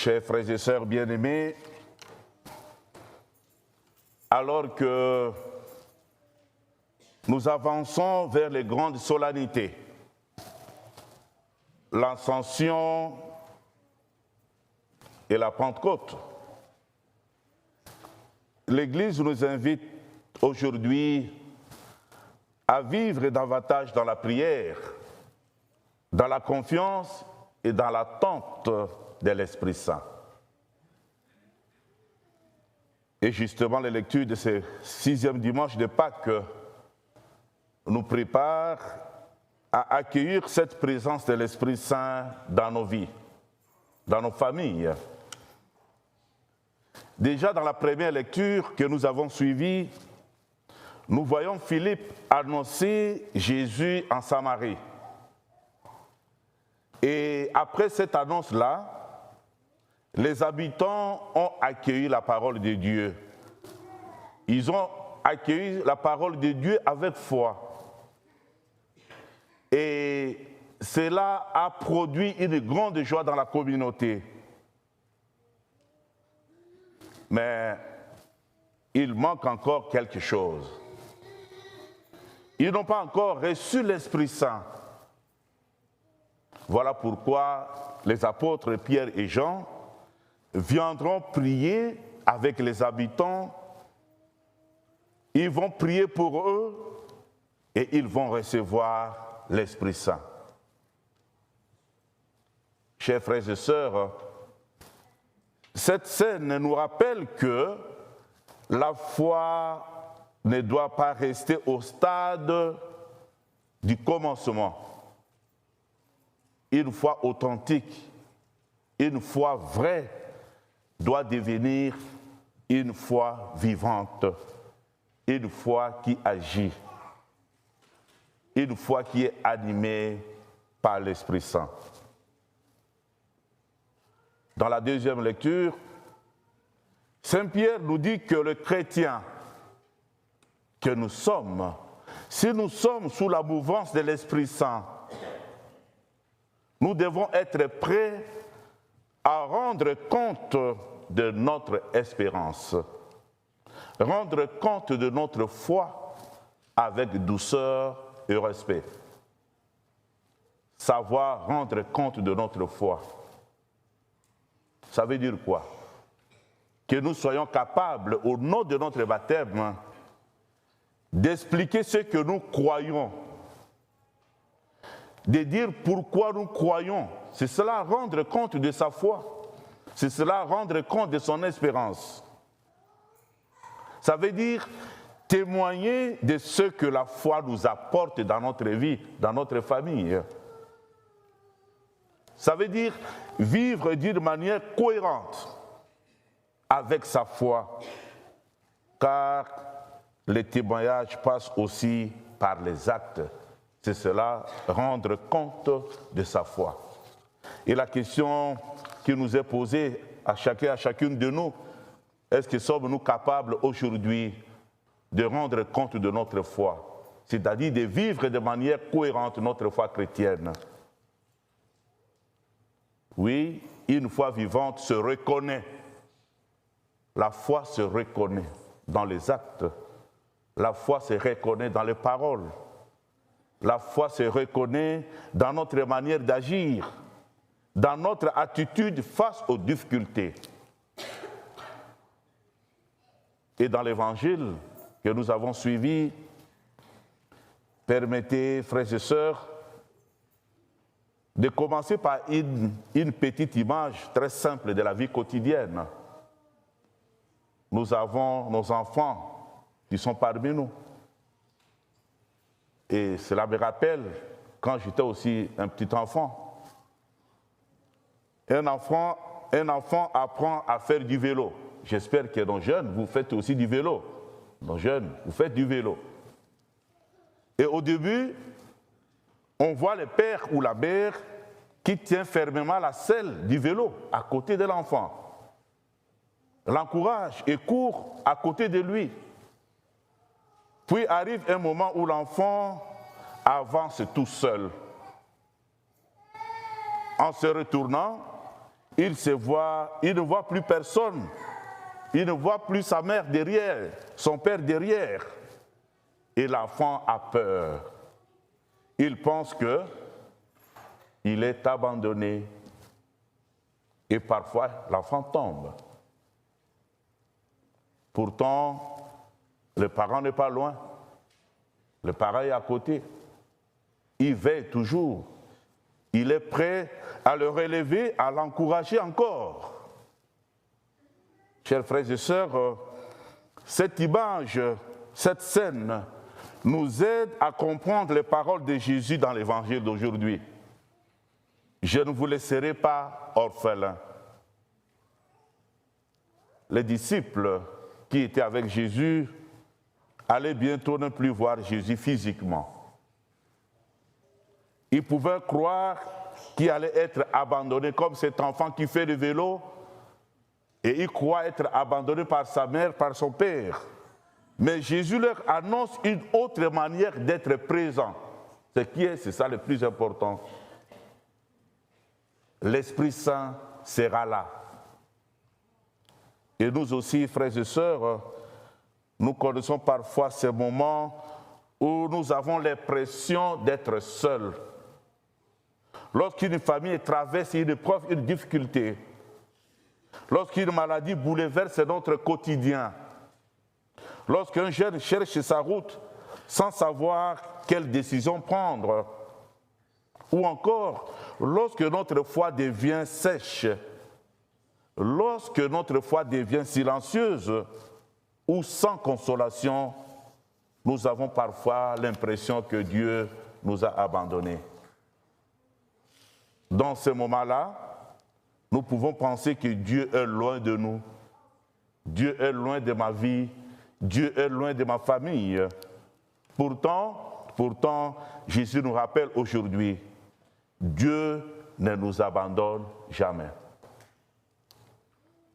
Chers frères et sœurs bien-aimés, alors que nous avançons vers les grandes solennités, l'Ascension et la Pentecôte, l'Église nous invite aujourd'hui à vivre davantage dans la prière, dans la confiance et dans l'attente de l'Esprit Saint. Et justement, les lectures de ce 6e dimanche de Pâques nous préparent à accueillir cette présence de l'Esprit Saint dans nos vies, dans nos familles. Déjà dans la première lecture que nous avons suivie, nous voyons Philippe annoncer Jésus en Samarie. Et après cette annonce-là, les habitants ont accueilli la parole de Dieu. Ils ont accueilli la parole de Dieu avec foi. Et cela a produit une grande joie dans la communauté. Mais il manque encore quelque chose. Ils n'ont pas encore reçu l'Esprit Saint. Voilà pourquoi les apôtres Pierre et Jean viendront prier avec les habitants. Ils vont prier pour eux et ils vont recevoir l'Esprit Saint. Chers frères et sœurs, cette scène nous rappelle que la foi ne doit pas rester au stade du commencement. Une foi authentique, une foi vraie, doit devenir une foi vivante, une foi qui agit, une foi qui est animée par l'Esprit Saint. Dans la deuxième lecture, Saint Pierre nous dit que le chrétien que nous sommes, si nous sommes sous la mouvance de l'Esprit Saint, nous devons être prêts à rendre compte de notre espérance, rendre compte de notre foi avec douceur et respect. Savoir rendre compte de notre foi. Ça veut dire quoi? Que nous soyons capables, au nom de notre baptême, d'expliquer ce que nous croyons, de dire pourquoi nous croyons. C'est cela rendre compte de sa foi. C'est cela rendre compte de son espérance. Ça veut dire témoigner de ce que la foi nous apporte dans notre vie, dans notre famille. Ça veut dire vivre d'une manière cohérente avec sa foi, car le témoignage passe aussi par les actes. C'est cela, rendre compte de sa foi. Et la question qui nous est posée à chacun, à chacune de nous, est-ce que sommes-nous capables aujourd'hui de rendre compte de notre foi, c'est-à-dire de vivre de manière cohérente notre foi chrétienne? Oui, une foi vivante se reconnaît. La foi se reconnaît dans les actes. La foi se reconnaît dans les paroles. La foi se reconnaît dans notre manière d'agir, dans notre attitude face aux difficultés. Et dans l'évangile que nous avons suivi, permettez, frères et sœurs, de commencer par une petite image très simple de la vie quotidienne. Nous avons nos enfants qui sont parmi nous. Et cela me rappelle quand j'étais aussi un petit enfant. Un enfant apprend à faire du vélo. J'espère que nos jeunes, vous faites aussi du vélo. Nos jeunes, vous faites du vélo. Et au début, on voit le père ou la mère qui tient fermement la selle du vélo à côté de l'enfant. L'encourage et court à côté de lui. Puis arrive un moment où l'enfant avance tout seul. En se retournant, il ne voit plus personne. Il ne voit plus sa mère derrière, son père derrière. Et l'enfant a peur. Il pense qu'il est abandonné. Et parfois, l'enfant tombe. Pourtant, le parent n'est pas loin. Le parent est à côté. Il veille toujours. Il est prêt à le relever, à l'encourager encore. Chers frères et sœurs, cette image, cette scène nous aide à comprendre les paroles de Jésus dans l'évangile d'aujourd'hui. Je ne vous laisserai pas orphelins. Les disciples qui étaient avec Jésus allaient bientôt ne plus voir Jésus physiquement. Ils pouvaient croire qu'il allait être abandonné comme cet enfant qui fait le vélo et il croit être abandonné par sa mère, par son père. Mais Jésus leur annonce une autre manière d'être présent. C'est ça le plus important. L'Esprit Saint sera là. Et nous aussi, frères et sœurs, nous connaissons parfois ces moments où nous avons l'impression d'être seuls. Lorsqu'une famille traverse une épreuve, une difficulté, lorsqu'une maladie bouleverse notre quotidien, lorsqu'un jeune cherche sa route sans savoir quelle décision prendre, ou encore lorsque notre foi devient sèche, lorsque notre foi devient silencieuse ou sans consolation, nous avons parfois l'impression que Dieu nous a abandonnés. Dans ce moment-là, nous pouvons penser que Dieu est loin de nous. Dieu est loin de ma vie. Dieu est loin de ma famille. Pourtant, Jésus nous rappelle aujourd'hui, Dieu ne nous abandonne jamais.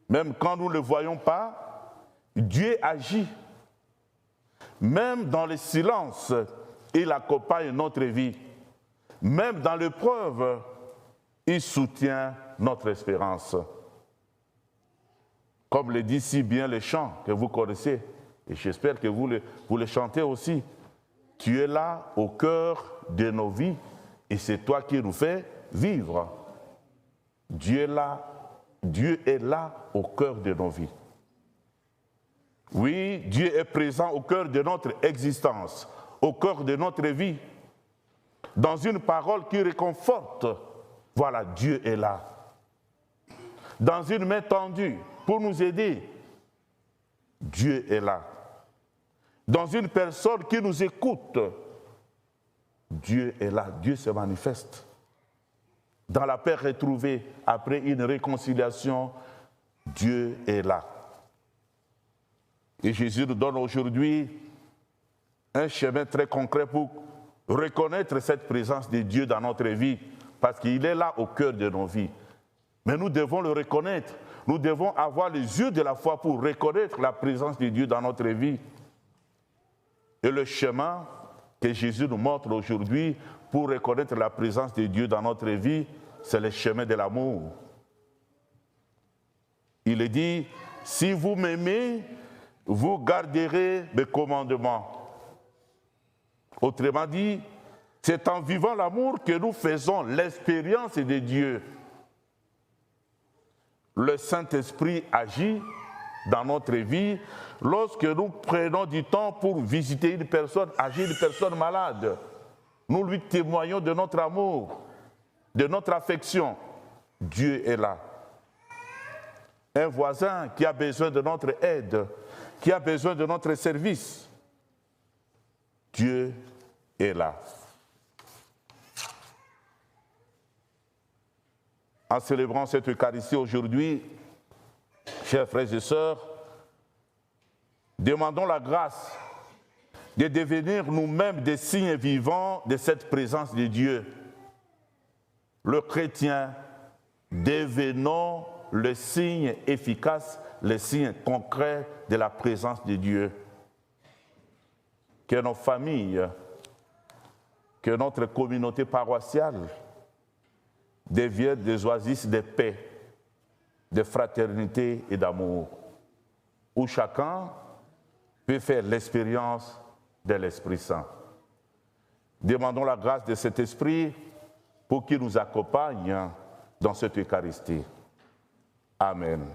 Même quand nous ne le voyons pas, Dieu agit. Même dans le silence, il accompagne notre vie. Même dans l'épreuve, il soutient notre espérance. Comme le dit si bien le chant que vous connaissez, et j'espère que vous le chantez aussi. Tu es là au cœur de nos vies et c'est toi qui nous fais vivre. Dieu est là au cœur de nos vies. Oui, Dieu est présent au cœur de notre existence, au cœur de notre vie, dans une parole qui réconforte. Voilà, Dieu est là. Dans une main tendue pour nous aider, Dieu est là. Dans une personne qui nous écoute, Dieu est là, Dieu se manifeste. Dans la paix retrouvée après une réconciliation, Dieu est là. Et Jésus nous donne aujourd'hui un chemin très concret pour reconnaître cette présence de Dieu dans notre vie, parce qu'il est là au cœur de nos vies. Mais nous devons le reconnaître. Nous devons avoir les yeux de la foi pour reconnaître la présence de Dieu dans notre vie. Et le chemin que Jésus nous montre aujourd'hui pour reconnaître la présence de Dieu dans notre vie, c'est le chemin de l'amour. Il est dit, si vous m'aimez, vous garderez mes commandements. Autrement dit, c'est en vivant l'amour que nous faisons l'expérience de Dieu. Le Saint-Esprit agit dans notre vie lorsque nous prenons du temps pour visiter une personne âgée, une personne malade. Nous lui témoignons de notre amour, de notre affection. Dieu est là. Un voisin qui a besoin de notre aide, qui a besoin de notre service. Dieu est là. En célébrant cette Eucharistie aujourd'hui, chers frères et sœurs, demandons la grâce de devenir nous-mêmes des signes vivants de cette présence de Dieu. Le chrétien, devenons le signe efficace, le signe concret de la présence de Dieu. Que nos familles, que notre communauté paroissiale deviennent des oasis de paix, de fraternité et d'amour, où chacun peut faire l'expérience de l'Esprit Saint. Demandons la grâce de cet Esprit pour qu'il nous accompagne dans cette Eucharistie. Amen.